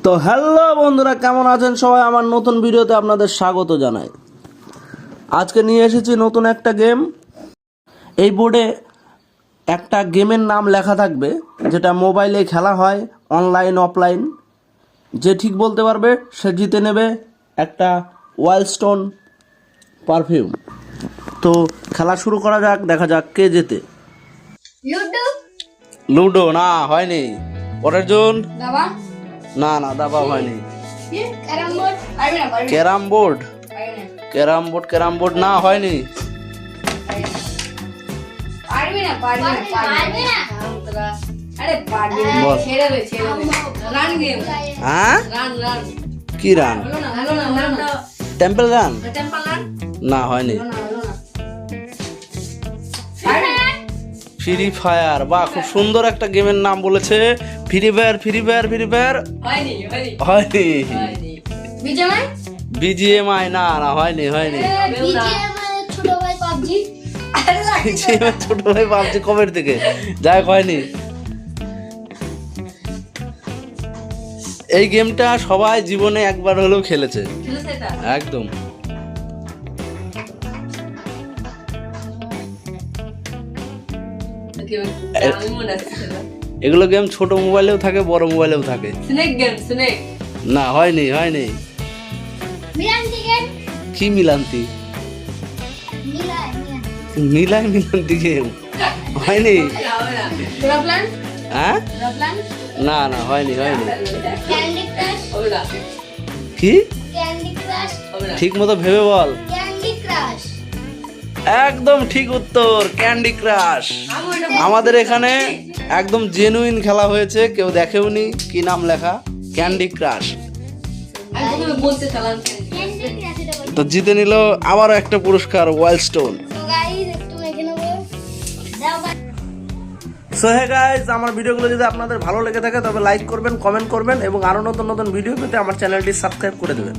তো হ্যালো বন্ধুরা, কেমন আছেন সবাই? আমার নতুন ভিডিওতে আপনাদের স্বাগত জানাই। আজকে নিয়ে এসেছি নতুন একটা গেম। এই বোর্ডে একটা গেমের নাম লেখা থাকবে, যেটা মোবাইলে খেলা হয়, অনলাইন অফলাইন। যে ঠিক বলতে পারবে সে জিতে নেবে একটা ওয়াইল্ডস্টোন পারফিউম। তো খেলা শুরু করা যাক, দেখা যাক কে জেতে। লুডো না, হয়নি। পরের জন না না, দাবা হয়নি। ক্যারাম বোর্ড না, হয়নি। কি রান? টেম্পল রান না, হয়নি। ফ্রি ফায়ার, বাহ, খুব সুন্দর একটা গেমের নাম বলেছে। ফ্রি ফায়ার হয়নি। বিজিএমআই না না, হয়নি। ছোট ভাই পাবজি কবের থেকে যাই, হয়নি। এই গেমটা সবাই জীবনে একবার হলেও খেলেছে, একদম। এগুলো গেম ছোট মোবাইলেও থাকে, বড় মোবাইলেও থাকে। না, হয়নি। কি মিলান্তি? মিলান্তি গেম হয়নি। হ্যাঁ, না না, হয়নি। কি? ঠিক মতো ভেবে বল। একদম ঠিক উত্তর, ক্যান্ডি ক্রাশ। আমাদের এখানে একদম জেনুইন খেলা হয়েছে, কেউ দেখেওনি। কি নাম লেখা? Candy Crush. তো জিতে নিল আবারও একটা পুরস্কার, ওয়াইল্ডস্টোন। সো হে গাইস, আমার ভিডিওগুলো যদি আপনাদের ভালো লেগে থাকে তবে লাইক করবেন, কমেন্ট করবেন এবং আরো নতুন নতুন ভিডিও পেতে আমার চ্যানেলটি সাবস্ক্রাইব করে দেবেন।